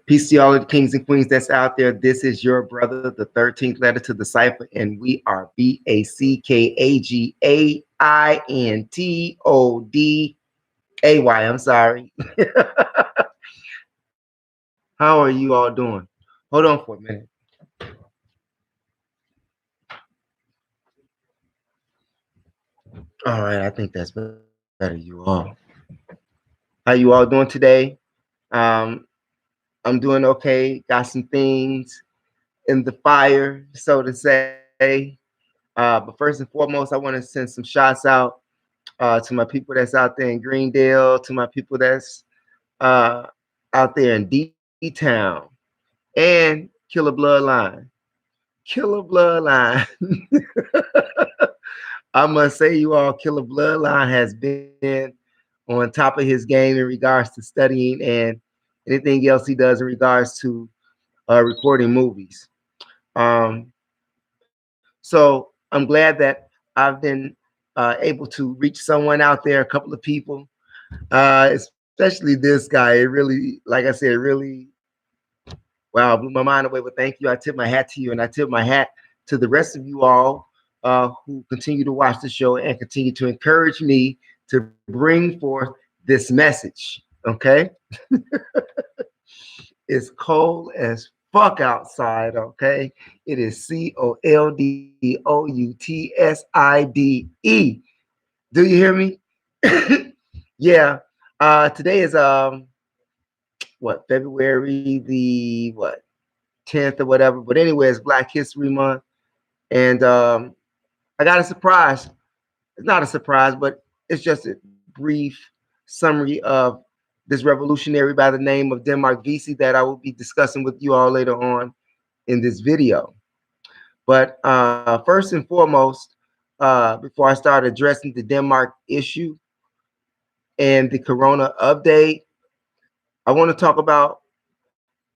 Peace to all of the kings and queens that's out there. This is your brother, the 13th letter to the cipher, and we are BACKAGAINTODAY. I'm sorry. How are you all doing? Hold on for a minute. All right, I think that's better. You all. How you all doing today? Um, I'm doing okay. Got some things in the fire, so to say. But first and foremost, I want to send some shots out to my people that's out there in Greendale, to my people that's uh, out there in D-Town, and Killer Bloodline. Killer Bloodline. I must say, you all, Killer Bloodline has been on top of his game in regards to studying and anything else he does in regards to recording movies. So I'm glad that I've been able to reach someone out there, a couple of people, especially this guy. It really, like I said, really, wow, blew my mind away. But thank you. I tip my hat to you, and I tip my hat to the rest of you all who continue to watch the show and continue to encourage me to bring forth this message. Okay. It's cold as fuck outside, okay? It is COLDOUTSIDE. Do you hear me? Yeah. Today is February the 10th or whatever. But anyway, it's Black History Month. And I got a surprise. It's not a surprise, but it's just a brief summary of this revolutionary by the name of Vessey that I will be discussing with you all later on in this video. But first and foremost, before I start addressing the Denmark issue and the Corona update, I want to talk about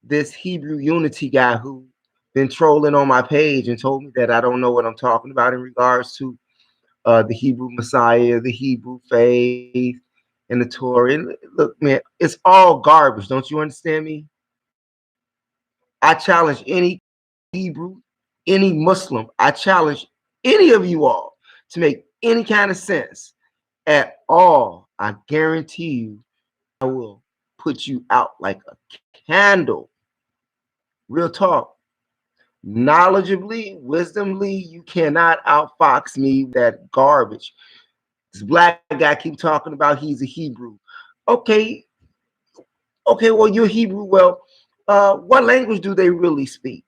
this Hebrew Unity guy who been trolling on my page and told me that I don't know what I'm talking about in regards to the Hebrew Messiah, the Hebrew faith, and the Torah. And look, man, it's all garbage. Don't you understand me? I challenge any Hebrew, any Muslim. I challenge any of you all to make any kind of sense at all. I guarantee you, I will put you out like a candle. Real talk. Knowledgeably, wisdomly, you cannot outfox me with that garbage. This black guy keep talking about he's a Hebrew. Okay, well, you're Hebrew. Well, what language do they really speak?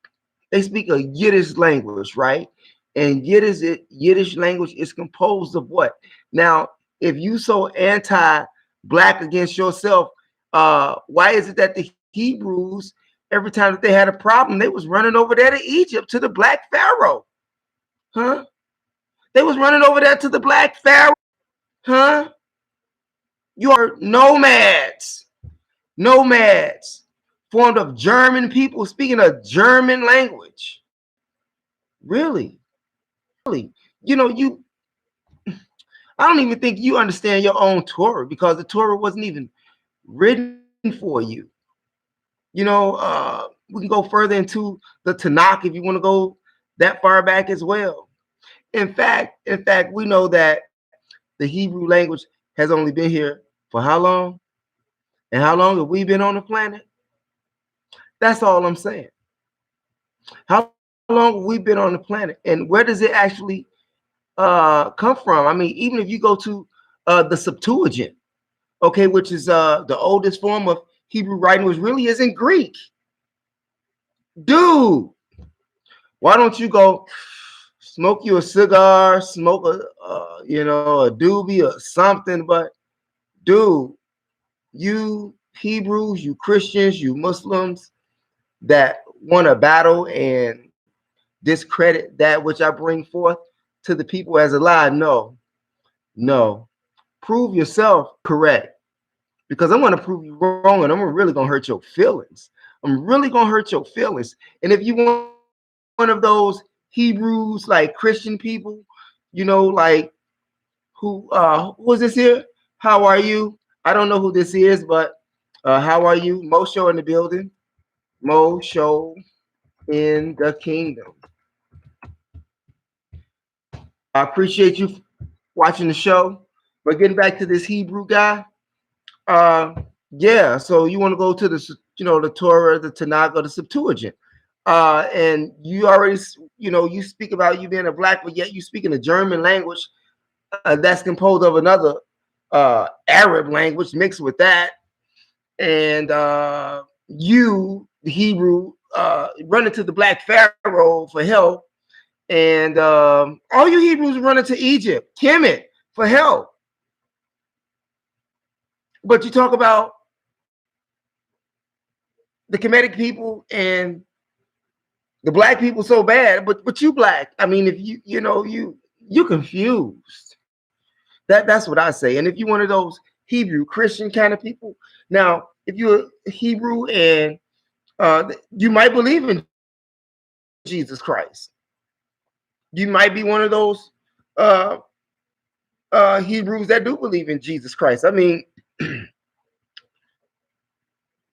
They speak a Yiddish language, right? And Yiddish language is composed of what? Now, if you so anti-black against yourself, why is it that the Hebrews, every time that they had a problem, they was running over there to Egypt to the black pharaoh? Huh? They was running over there to the black pharaoh. Huh? You are nomads. Nomads formed of German people speaking a German language. Really? Really? You know, I don't even think you understand your own Torah because the Torah wasn't even written for you. You know, we can go further into the Tanakh if you want to go that far back as well. In fact, we know that the Hebrew language has only been here for how long? And how long have we been on the planet? That's all I'm saying. How long have we been on the planet? And where does it actually come from? I mean, even if you go to the Septuagint, okay, which is the oldest form of Hebrew writing, which really is in Greek. Dude, why don't you go smoke you a cigar, smoke a doobie or something? But dude, you Hebrews, you Christians, you Muslims that want to battle and discredit that which I bring forth to the people as a lie. No. Prove yourself correct. Because I'm going to prove you wrong and I'm really going to hurt your feelings. I'm really going to hurt your feelings. And if you want one of those Hebrews, like Christian people, you know, like who is this here? How are you? I don't know who this is, but how are you? Mosho in the building. Mo Show in the Kingdom. I appreciate you watching the show. But getting back to this Hebrew guy, uh, yeah. So you want to go to the, the Torah, the Tanakh, or the Septuagint, and you already, you speak about you being a black, but yet you speak in a German language that's composed of another Arab language mixed with that, and you, the Hebrew, running to the black Pharaoh for help, and all you Hebrews running to Egypt, Kemet, for help. But you talk about the Kemetic people and the black people so bad, but you black. I mean, if you confused. That's what I say. And if you're one of those Hebrew Christian kind of people, now if you're a Hebrew and you might believe in Jesus Christ, you might be one of those uh, Hebrews that do believe in Jesus Christ. I mean,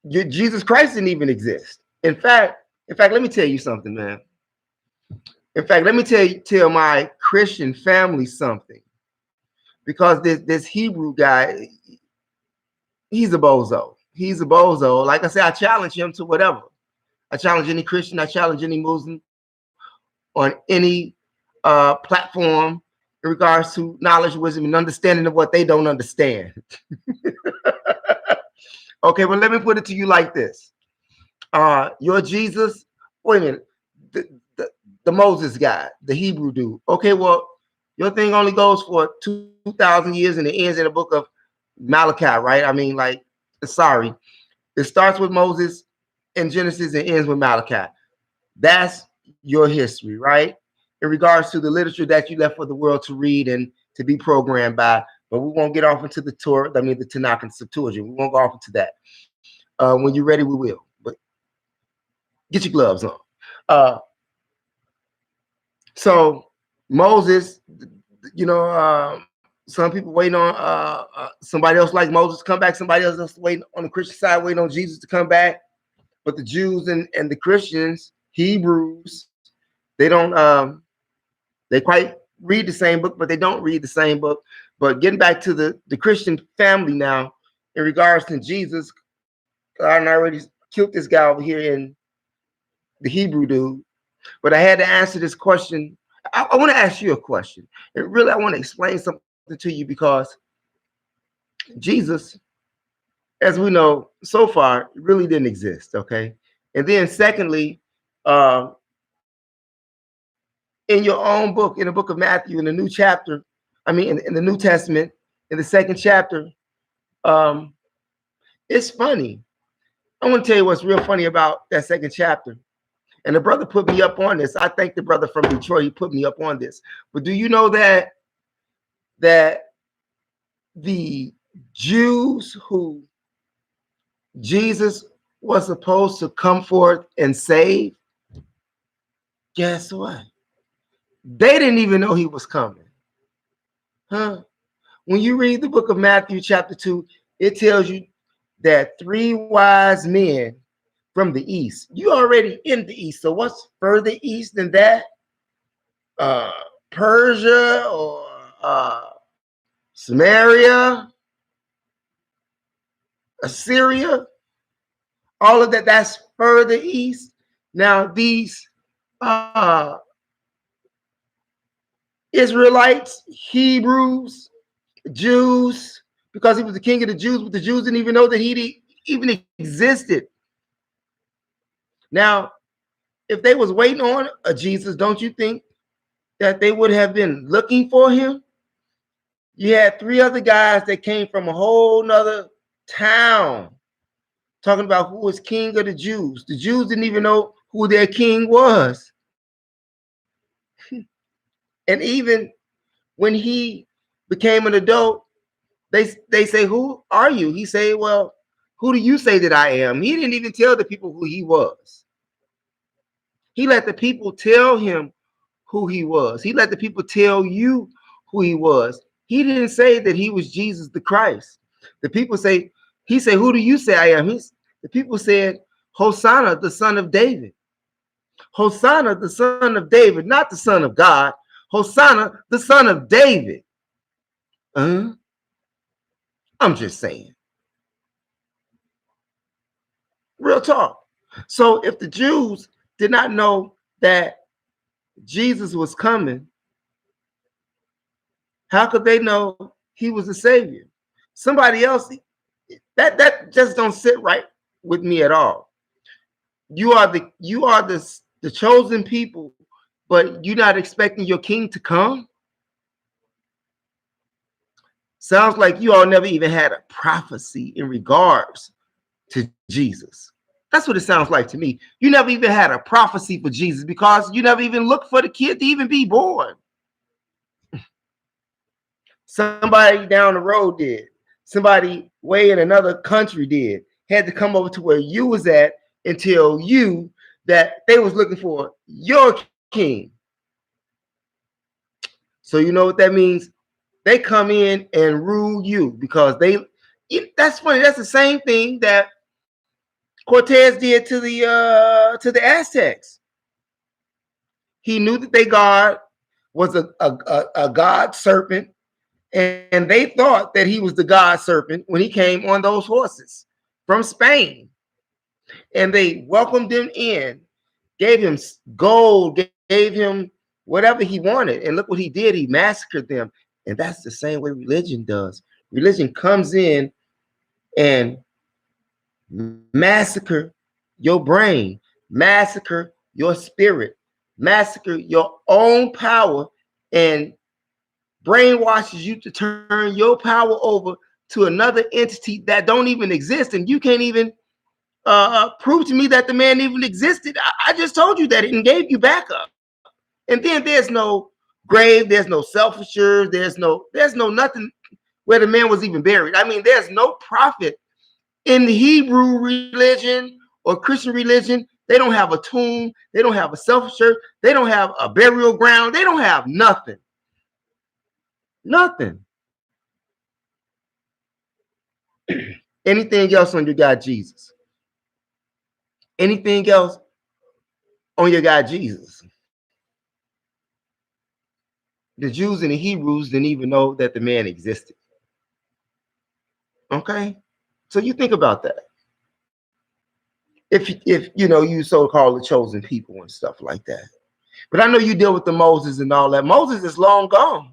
Jesus Christ didn't even exist. In fact, let me tell you something, man. In fact, let me tell my Christian family something, because this Hebrew guy, he's a bozo. He's a bozo. Like I said, I challenge him to whatever. I challenge any Christian. I challenge any Muslim on any platform in regards to knowledge, wisdom, and understanding of what they don't understand. Okay, well, let me put it to you like this. Your Jesus, wait a minute, the Moses guy, the Hebrew dude. Okay, well, your thing only goes for 2,000 years and it ends in the book of Malachi, right? I mean, like, sorry. It starts with Moses in Genesis and ends with Malachi. That's your history, right? In regards to the literature that you left for the world to read and to be programmed by. But we won't get off into the Torah, I mean, the Tanakh and Septuagint. We won't go off into that. When you're ready, we will. But get your gloves on. So Moses, some people waiting on somebody else like Moses to come back. Somebody else waiting on the Christian side, waiting on Jesus to come back. But the Jews and the Christians, Hebrews, they don't they quite read the same book, but they don't read the same book. But getting back to the Christian family now, in regards to Jesus, I already killed this guy over here in the Hebrew dude. But I had to answer this question. I want to ask you a question. And really, I want to explain something to you, because Jesus, as we know, so far, really didn't exist, okay? And then secondly, in your own book, in the book of Matthew, in the new chapter, I mean, in the New Testament, in the second chapter, it's funny. I want to tell you what's real funny about that second chapter. And the brother put me up on this. I thank the brother from Detroit. He put me up on this. But do you know that the Jews who Jesus was supposed to come forth and save, guess what? They didn't even know he was coming. Huh? When you read the book of Matthew chapter 2, it tells you that 3 wise men from the east. You already in the east. So what's further east than that? Persia or Samaria, Assyria, all of that, that's further east. Now these Israelites, Hebrews, Jews, because he was the king of the Jews, but the Jews didn't even know that he even existed. Now, if they was waiting on a Jesus, don't you think that they would have been looking for him? You had 3 other guys that came from a whole nother town talking about who was king of the Jews. The Jews didn't even know who their king was. And even when he became an adult, they say, "Who are you?" He say, "Well, who do you say that I am?" He didn't even tell the people who he was. He let the people tell him who he was. He let the people tell you who he was. He didn't say that he was Jesus the Christ. The people say, he said, "Who do you say I am?" The people said, Hosanna, the son of David. Hosanna, the son of David, not the son of God. Hosanna, the son of David. I'm just saying. Real talk. So if the Jews did not know that Jesus was coming, how could they know he was the Savior? Somebody else, that just don't sit right with me at all. You are the chosen people, but you're not expecting your king to come? Sounds like you all never even had a prophecy in regards to Jesus. That's what it sounds like to me. You never even had a prophecy for Jesus because you never even looked for the kid to even be born. Somebody down the road did. Somebody way in another country did. Had to come over to where you was at and tell you that they was looking for your king. So you know what that means? They come in and rule you because that's funny. That's the same thing that Cortez did to the Aztecs. He knew that their god was a god serpent, and they thought that he was the god serpent when he came on those horses from Spain. And they welcomed him in, gave him gold, gave him whatever he wanted. And look what he did. He massacred them. And that's the same way religion does. Religion comes in and massacre your brain, massacre your spirit, massacre your own power, and brainwashes you to turn your power over to another entity that don't even exist. And you can't even prove to me that the man even existed. I just told you that and gave you backup. And then there's no grave, there's no self-assured, there's no nothing where the man was even buried. I mean, there's no prophet in the Hebrew religion or Christian religion. They don't have a tomb, they don't have a self-assured, they don't have a burial ground, they don't have nothing. Nothing. Anything else on your God Jesus? Anything else on your God Jesus? The Jews and the Hebrews didn't even know that the man existed. Okay? So you think about that. If you know, you so-called the chosen people and stuff like that. But I know you deal with the Moses and all that. Moses is long gone.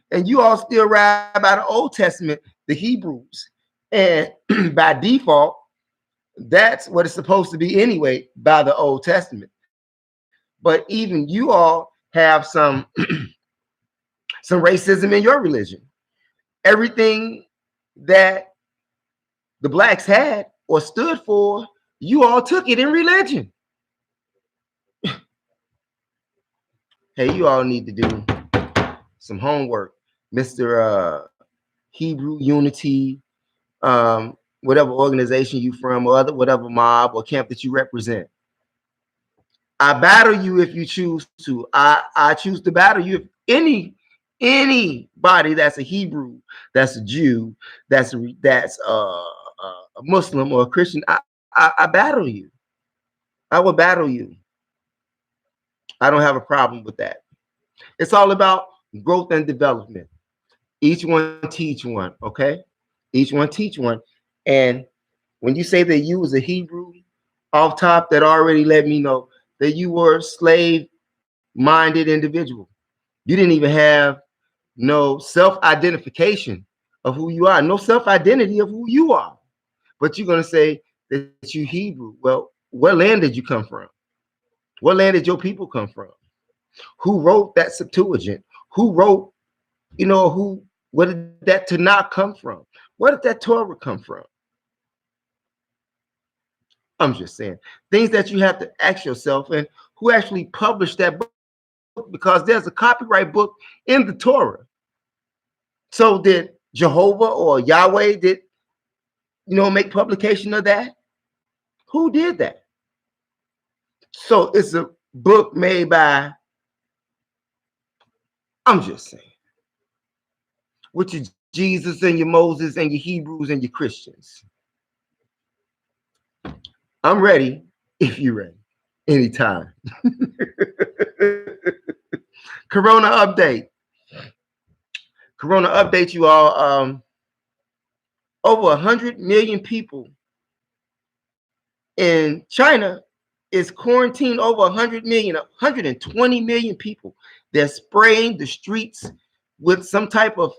And you all still ride by the Old Testament, the Hebrews. And by default, that's what it's supposed to be anyway by the Old Testament. But even you all have some some racism in your religion. Everything that the blacks had or stood for, you all took it in religion. Hey, you all need to do some homework, Mr. Hebrew Unity, whatever organization you from, or whatever mob or camp that you represent. I battle you if you choose to. I choose to battle you if anybody that's a Hebrew, that's a Jew, that's a Muslim or a Christian, I battle you. I will battle you. I don't have a problem with that. It's all about growth and development. Each one teach one, okay? Each one teach one. And when you say that you was a Hebrew off top, that already let me know that you were a slave-minded individual. You didn't even have no self-identification of who you are, no self-identity of who you are. But you're going to say that you Hebrew. Well, what land did you come from? What land did your people come from? Who wrote that Septuagint? Who wrote, where did that Tanakh come from? Where did that Torah come from? I'm just saying things that you have to ask yourself, and who actually published that book, because there's a copyright book in the Torah. So did Jehovah or Yahweh make publication of that? Who did that? So it's a book made by, I'm just saying, with your Jesus and your Moses and your Hebrews and your Christians. I'm ready if you're ready. Anytime. Corona update. Corona update, you all. Over 100 million people in China is quarantined. Over 100 million, 120 million people. They're spraying the streets with some type of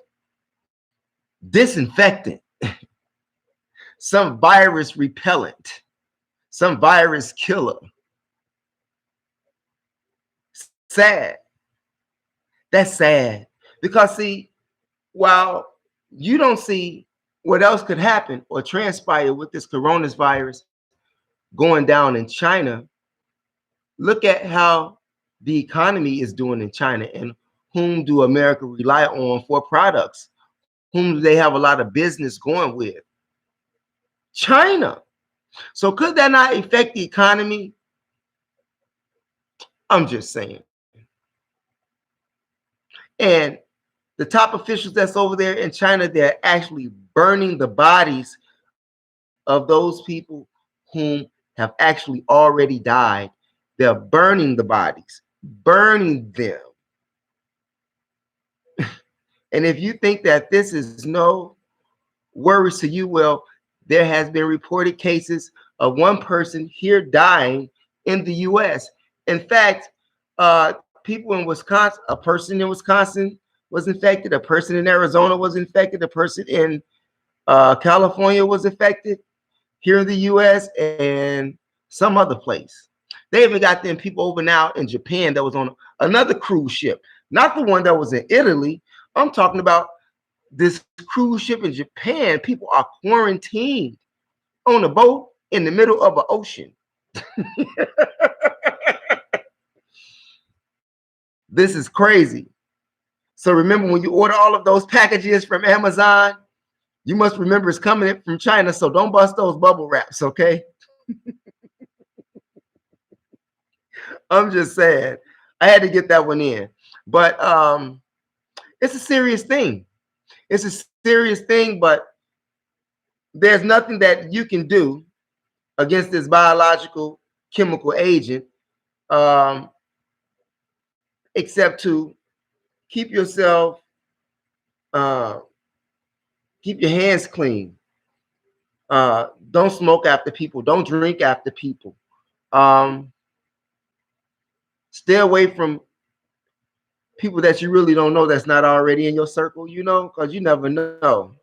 disinfectant, some virus repellent, some virus killer. Sad. That's sad. Because see, while you don't see what else could happen or transpire with this coronavirus going down in China, look at how the economy is doing in China, and whom do America rely on for products? Whom do they have a lot of business going with? China. So could that not affect the economy? I'm just saying. And the top officials that's over there in China, they're actually burning the bodies of those people whom have actually already died. They're burning the bodies, burning them. And if you think that this is no worries to you, well, there has been reported cases of one person here dying in the U.S. In fact, people in Wisconsin, a person in Wisconsin was infected, a person in Arizona was infected, a person in California was infected, here in the U.S. and some other place. They even got them people over now in Japan that was on another cruise ship, not the one that was in Italy. I'm talking about this cruise ship in Japan. People are quarantined on a boat in the middle of an ocean. This is crazy. So remember, when you order all of those packages from Amazon, you must remember it's coming from China. So don't bust those bubble wraps, okay? I'm just saying. I had to get that one in. But it's a serious thing. It's a serious thing, but there's nothing that you can do against this biological chemical agent, um, except to keep yourself, uh, keep your hands clean. Don't smoke after people. Don't drink after people. Um, Stay away from people that you really don't know that's not already in your circle, because you never know.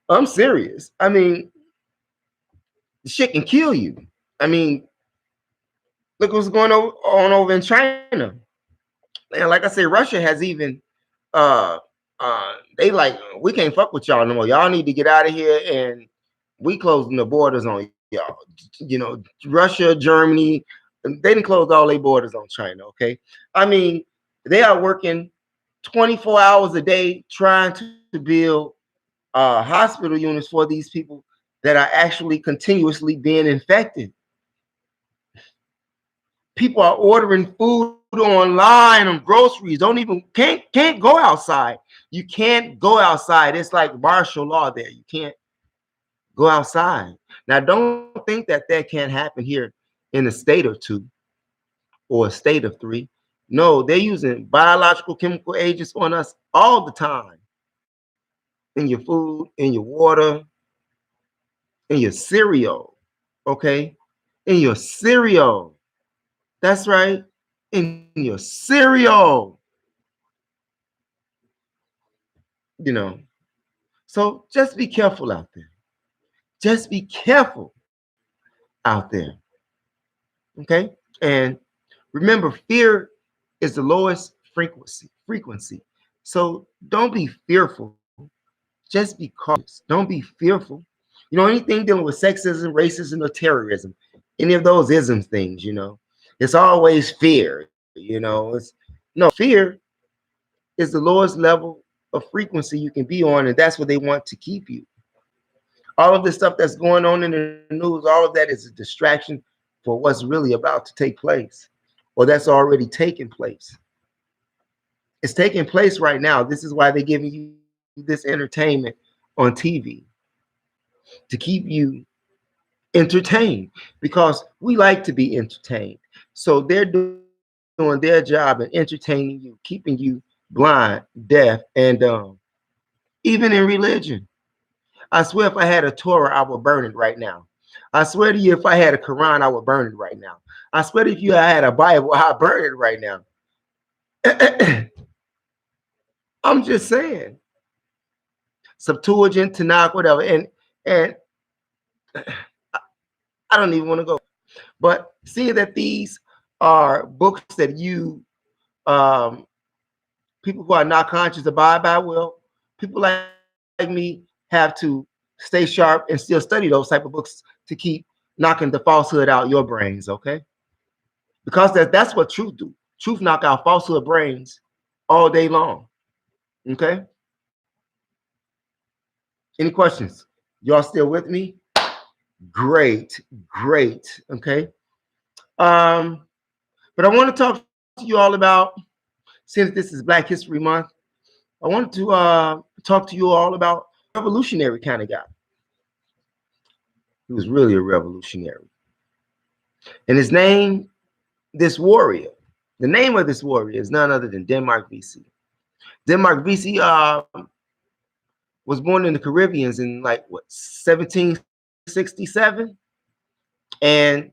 I'm serious. I mean, shit can kill you. I mean, look what's going on over in China. And like I said, Russia has even uh they like, we can't fuck with y'all no more. Y'all need to get out of here, and we closing the borders on y'all. Russia, Germany, they didn't close all their borders on China. Okay, I mean, they are working 24 hours a day trying to build hospital units for these people that are actually continuously being infected. People are ordering food online and groceries. Don't even can't go outside. You can't go outside. It's like martial law there. You can't go outside. Now, don't think that that can't happen here in a state or two or a state of three. No, they're using biological chemical agents on us all the time. In your food, in your water, in your cereal. Okay? In your cereal. That's right. In your cereal. You know. So just be careful out there. Just be careful out there. Okay? And remember, fear is the lowest frequency. So don't be fearful. Just be cautious. Don't be fearful. Anything dealing with sexism, racism, or terrorism, any of those ism things, it's always fear. Fear is the lowest level of frequency you can be on, and that's what they want to keep you. All of this stuff that's going on in the news, all of that is a distraction for what's really about to take place, or that's already taken place. It's taking place right now. This is why they're giving you this entertainment on TV, to keep you entertained because we like to be entertained. So they're doing their job in entertaining you, keeping you blind, deaf, and even in religion. I swear if I had a Torah, I would burn it right now. I swear to you, if I had a Quran, I would burn it right now. I swear to you, if I had a Bible, I'd burn it right now. I'm just saying. Septuagint, Tanakh, whatever. And I don't even want to go. But seeing that these are books that you people who are not conscious abide by, well, people like me have to stay sharp and still study those type of books to keep knocking the falsehood out your brains, okay? Because that's what truth do. Truth knock out falsehood brains all day long. Okay? Any questions? Y'all still with me? Great, great. Okay. But I want to talk to you all about, since this is Black History Month, I want to talk to you all about revolutionary kind of guy. He was really a revolutionary. And his name, this warrior, the name of this warrior is none other than Denmark Vessey. Denmark Vessey was born in the Caribbeans in like what 1767, and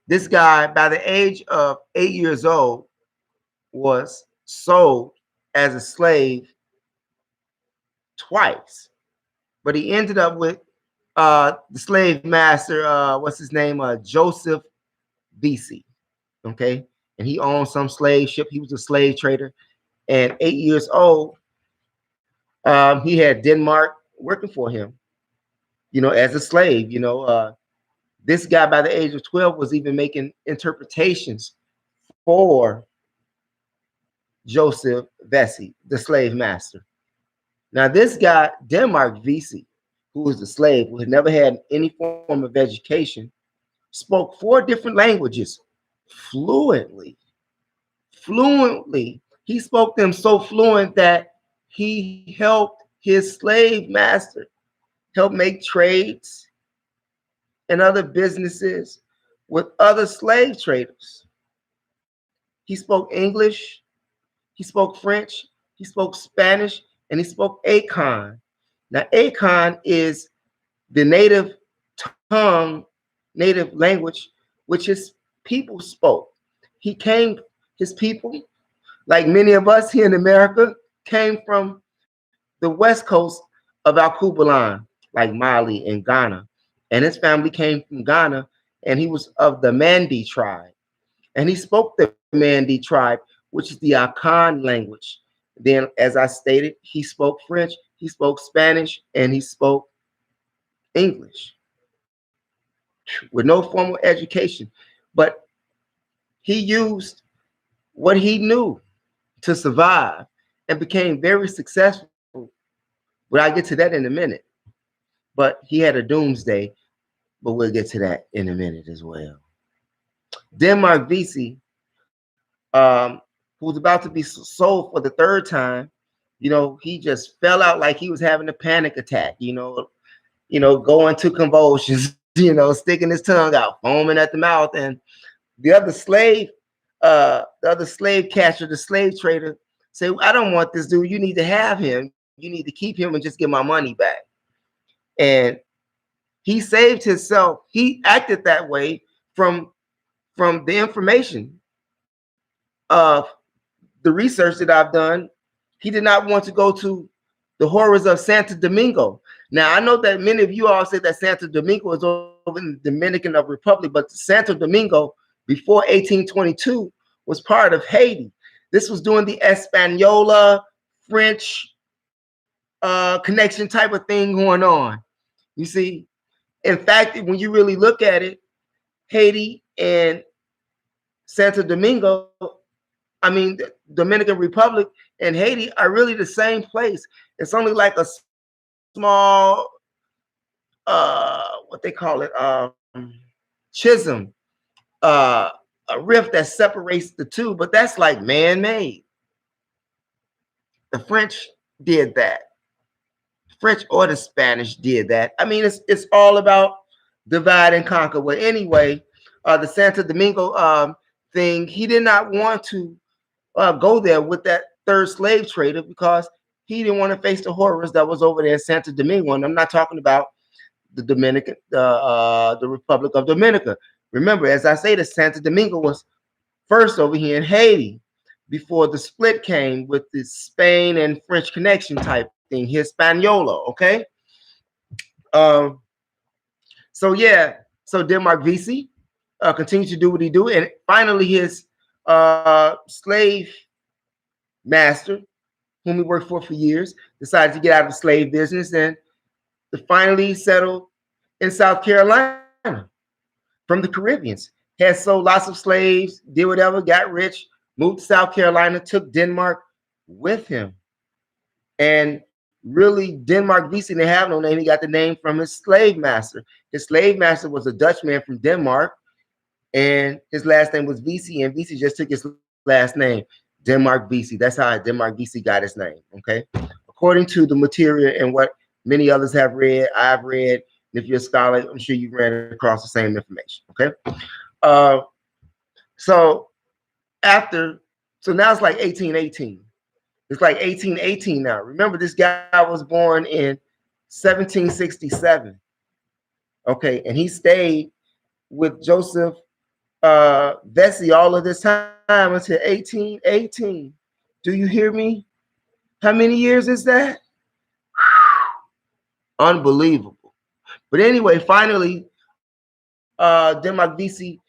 this guy, by the age of 8 years old, was sold as a slave twice. But he ended up with the slave master, what's his name, Joseph Vessey. Okay, and he owned some slave ship. He was a slave trader, and 8 years old, he had Denmark working for him, as a slave. This guy by the age of 12 was even making interpretations for Joseph Vessey, the slave master. Now, this guy, Denmark Vessey, who was a slave, who had never had any form of education, spoke 4 different languages fluently. Fluently. He spoke them so fluent that he helped his slave master help make trades and other businesses with other slave traders. He spoke English, he spoke French, he spoke Spanish, and he spoke Akon. Now, Akon is the native tongue, native language, which his people spoke. His people, like many of us here in America, came from the west coast of Alkubalan, like Mali and Ghana. And his family came from Ghana, and he was of the Mandi tribe. And he spoke the Mandi tribe, which is the Akan language. Then, as I stated, he spoke French, he spoke Spanish, and he spoke English with no formal education. But he used what he knew to survive and became very successful. But I'll get to that in a minute. But he had a doomsday, but we'll get to that in a minute as well. Denmark Vessey, who was about to be sold for the 3rd time, he just fell out like he was having a panic attack, going to convulsions, sticking his tongue out, foaming at the mouth. And the other slave catcher, the slave trader, said, I don't want this dude. You need to have him. You need to keep him and just get my money back. And he saved himself. He acted that way from the information of the research that I've done. He did not want to go to the horrors of Santo Domingo. Now, I know that many of you all say that Santo Domingo is over in the Dominican Republic, but Santo Domingo before 1822 was part of Haiti. This was during the Hispaniola, French connection type of thing going on. You see, in fact, when you really look at it, Haiti and Santo Domingo, the Dominican Republic and Haiti are really the same place. It's only like a small, what they call it, chism, a rift that separates the two, but that's like man-made. The French did that. French or the Spanish did that. It's all about divide and conquer. Well, anyway, the Santo Domingo thing, he did not want to go there with that third slave trader because he didn't want to face the horrors that was over there in Santo Domingo. And I'm not talking about the Dominican, the Republic of Dominica. Remember, as I say, the Santo Domingo was first over here in Haiti before the split came with the Spain and French connection type thing, Hispaniola, okay? Um, so yeah, so Denmark Vesey continued to do what he do, and finally his slave master, whom he worked for years, decided to get out of the slave business and to finally settle in South Carolina from the Caribbeans. Had sold lots of slaves, did whatever, got rich, moved to South Carolina, took Denmark with him. And really, Denmark Vesey didn't have no name. He got the name from his slave master. His slave master was a Dutchman from Denmark, and his last name was Vesey, and Vesey just took his last name, Denmark Vesey. That's how Denmark Vesey got his name, okay? According to the material and what many others have read, I've read, and if you're a scholar, I'm sure you've ran across the same information, okay? Uh, so now it's like 1818. It's like 1818 now. Remember, this guy was born in 1767. Okay, and he stayed with Joseph Vessey all of this time until 1818. Do you hear me? How many years is that? Unbelievable. But anyway, finally, Denmark Vesey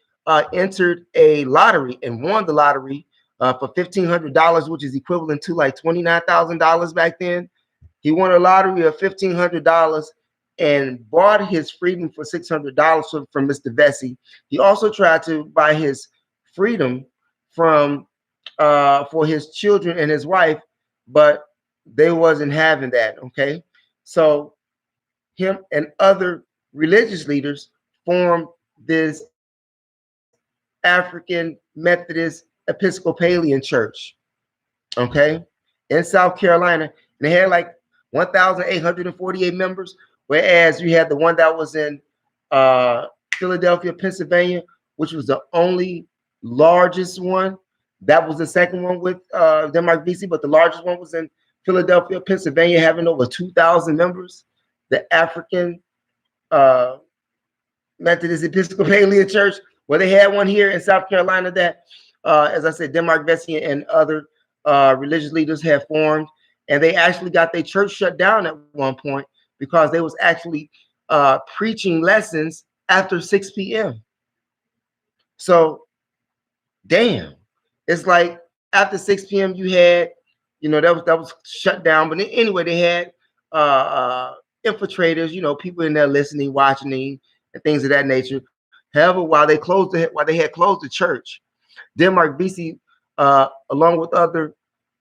entered a lottery and won the lottery for $1,500, which is equivalent to like $29,000 back then. He won a lottery of $1,500 and bought his freedom for $600 from Mr. Vessey. He also tried to buy his freedom from for his children and his wife, but they wasn't having that. Okay, so him and other religious leaders formed this African Methodist Episcopalian Church, okay, in South Carolina. And they had like 1,848 members, whereas you had the one that was in Philadelphia, Pennsylvania, which was the only largest one. That was the second one with Denmark Vesey, but the largest one was in Philadelphia, Pennsylvania, having over 2,000 members. The African Methodist Episcopalian Church. Well, they had one here in South Carolina that, as I said, Denmark Vessey and other religious leaders have formed, and they actually got their church shut down at one point because they was actually preaching lessons after 6 p.m. So, damn, it's like after 6 p.m. you had, that was shut down. But anyway, they had infiltrators, people in there listening, watching, and things of that nature. However, while they had closed the church, Denmark Vesey, along with other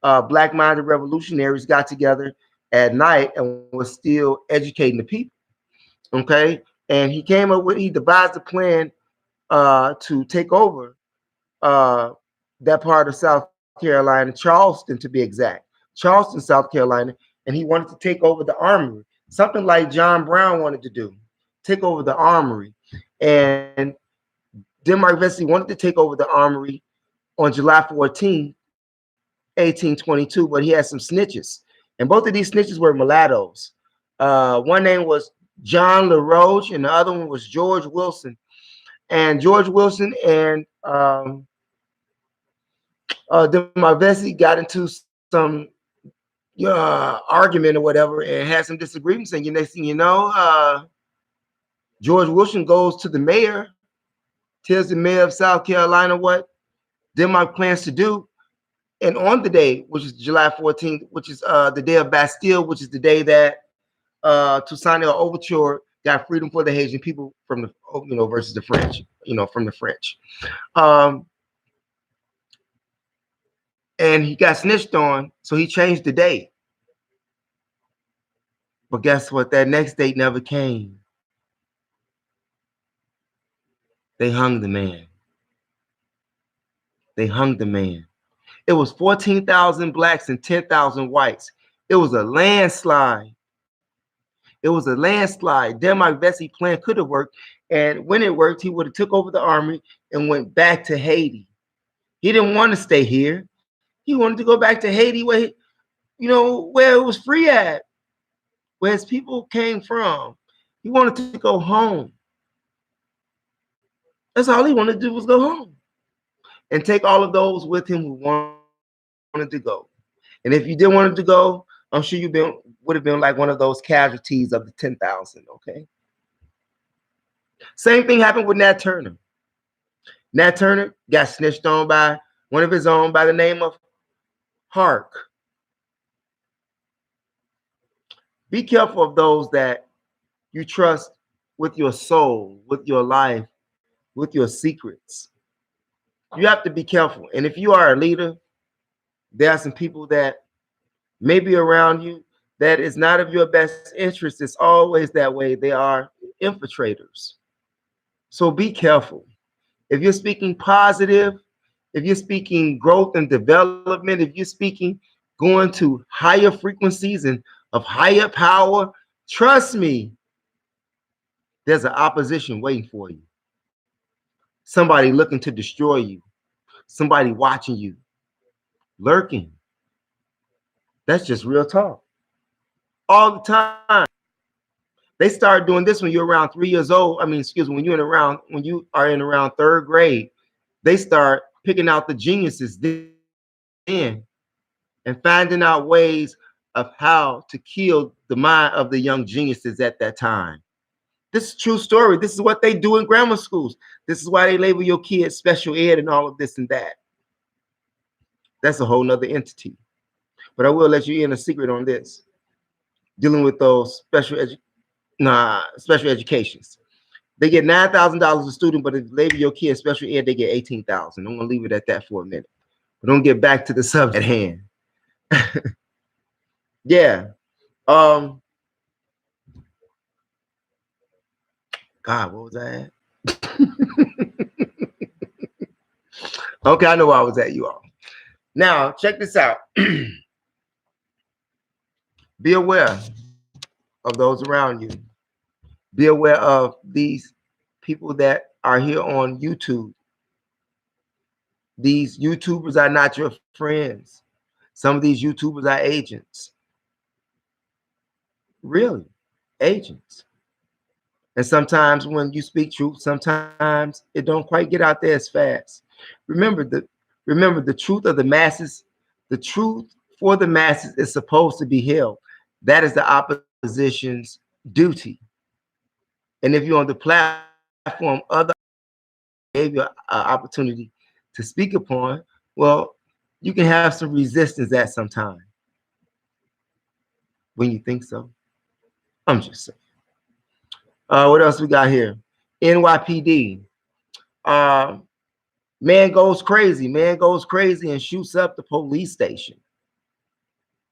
black-minded revolutionaries, got together at night and was still educating the people. Okay, and he devised a plan to take over that part of South Carolina, Charleston to be exact, Charleston, South Carolina, and he wanted to take over the armory, something like John Brown wanted to do, take over the armory. And Denmark Vessey wanted to take over the armory on July 14th, 1822, but he had some snitches. And both of these snitches were mulattoes. One name was John LaRoche, and the other one was George Wilson. And George Wilson and Denmark Vessey got into some argument or whatever and had some disagreements. And next thing you know, George Wilson goes to the mayor, tells the mayor of South Carolina what Denmark plans to do. And on the day, which is July 14th, which is the day of Bastille, which is the day that Toussaint Overture got freedom for the Haitian people from the, versus the French, from the French. And he got snitched on, so he changed the date. But guess what? That next date never came. They hung the man. They hung the man. It was 14,000 blacks and 10,000 whites. It was a landslide. It was a landslide. Denmark Vessey plan could have worked, and when it worked, he would have took over the army and went back to Haiti. He didn't want to stay here. He wanted to go back to Haiti, where where it was free at, where his people came from. He wanted to go home. That's all he wanted to do, was go home and take all of those with him who wanted to go. And if you didn't want to go, I'm sure would have been like one of those casualties of the 10,000. Okay. Same thing happened with Nat Turner. Nat Turner got snitched on by one of his own by the name of Hark. Be careful of those that you trust with your soul, with your life, with your secrets. You have to be careful. And if you are a leader, there are some people that may be around you that is not of your best interest. It's always that way. They are infiltrators. So be careful. If you're speaking positive, if you're speaking growth and development, if you're speaking going to higher frequencies and of higher power, trust me, there's an opposition waiting for you. Somebody looking to destroy you. Somebody watching you, lurking. That's just real talk. All the time. They start doing this when you're around 3 years old. When you are in around third grade, they start picking out the geniuses then and finding out ways of how to kill the mind of the young geniuses at that time. This is a true story. This is what they do in grammar schools. This is why they label your kids special ed and all of this and that. That's a whole nother entity. But I will let you in a secret on this. Dealing with those special educations. They get $9,000 a student, but if you label your kid special ed, they get $18,000. I'm gonna leave it at that for a minute. But don't get back to the subject at hand. Yeah. God, what was I at? Okay, I know where I was at, you all. Now, check this out. Be aware of those around you. Be aware of these people that are here on YouTube. These YouTubers are not your friends. Some of these YouTubers are agents. Really, agents. And sometimes when you speak truth, sometimes it don't quite get out there as fast. Remember the truth of the masses, the truth for the masses is supposed to be held. That is the opposition's duty. And if you're on the platform, other gave you an opportunity to speak upon, well, you can have some resistance at some time. When you think so. I'm just saying. What else we got here? NYPD. Man goes crazy. Man goes crazy and shoots up the police station.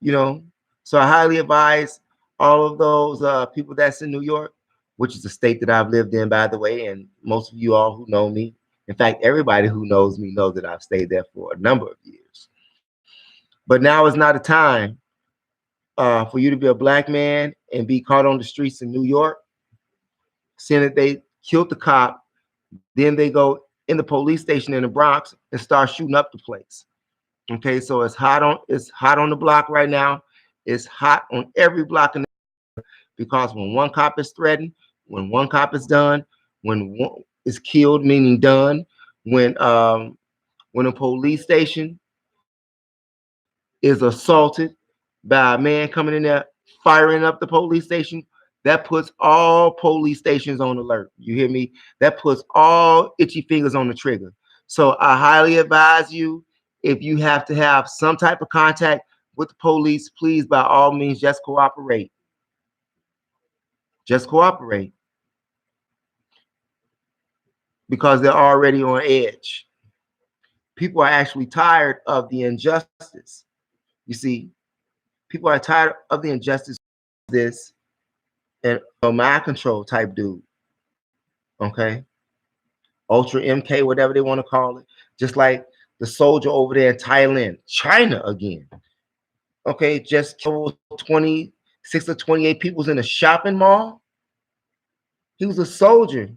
So I highly advise all of those people that's in New York, which is a state that I've lived in, by the way, and most of you all who know me, in fact, everybody who knows me knows that I've stayed there for a number of years. But now is not a time for you to be a black man and be caught on the streets in New York, seeing that they killed the cop, then they go in the police station in the Bronx and start shooting up the place. Okay, so it's hot on the block right now. It's hot on every block in the because when one cop is threatened, when one cop is done, when one is killed, meaning done, when a police station is assaulted by a man coming in there firing up the police station, that puts all police stations on alert. You hear me? That puts all itchy fingers on the trigger. So I highly advise you, if you have to have some type of contact with the police, please, by all means, just cooperate. Just cooperate. Because they're already on edge. People are actually tired of the injustice. You see, people are tired of the injustice of this and mind control type dude. Okay? Ultra MK, whatever they want to call it. Just like the soldier over there in Thailand, China again. Okay, just killed 20 6 of 28 people was in a shopping mall. He was a soldier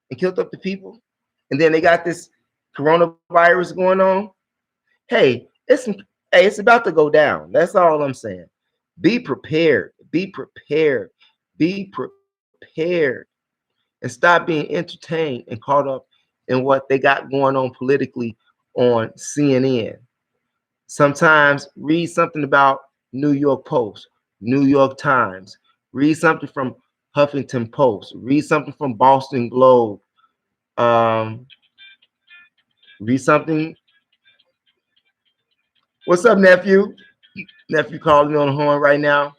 and killed up the people. And then they got this coronavirus going on. Hey, it's about to go down. That's all I'm saying. Be prepared. Be prepared. Be prepared. And stop being entertained and caught up in what they got going on politically on CNN. Sometimes read something about New York Post, New York Times, read something from Huffington Post, read something from Boston Globe, um, read something. What's up, nephew? Nephew calling me on the horn right now.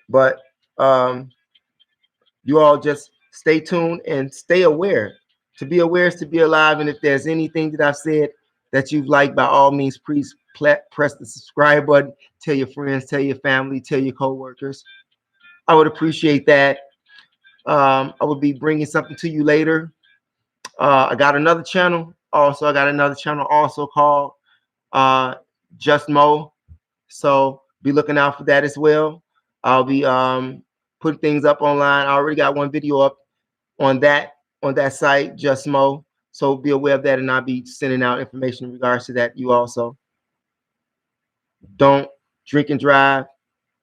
But you all just stay tuned and stay aware. To be aware is to be alive. And if there's anything that I've said that you've liked, by all means, please press the subscribe button. Tell your friends, tell your family, tell your coworkers. I would appreciate that. I will be bringing something to you later. I got another channel. Also, I got another channel also called Just Mo. So be looking out for that as well. I'll be putting things up online. I already got one video up on that site, Just Mo. So be aware of that, and I'll be sending out information in regards to that. You also don't drink and drive.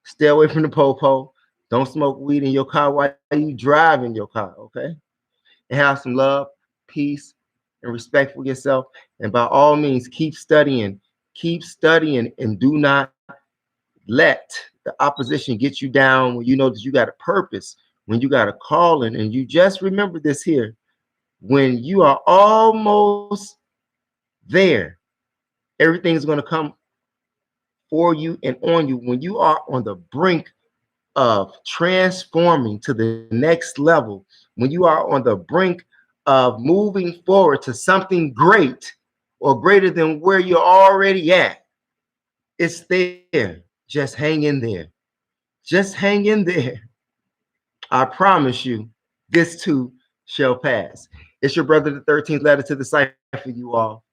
Stay away from the popo. Don't smoke weed in your car while you drive in your car. Okay, and have some love, peace, and respect for yourself. And by all means, keep studying, and do not let the opposition get you down when you know that you got a purpose, when you got a calling. And you just remember this here: when you are almost there, everything is going to come for you and on you. When you are on the brink of transforming to the next level, when you are on the brink of moving forward to something great or greater than where you're already at, it's there. Just hang in there. Just hang in there. I promise you, this too shall pass. It's your brother, the 13th letter to the cipher, you all.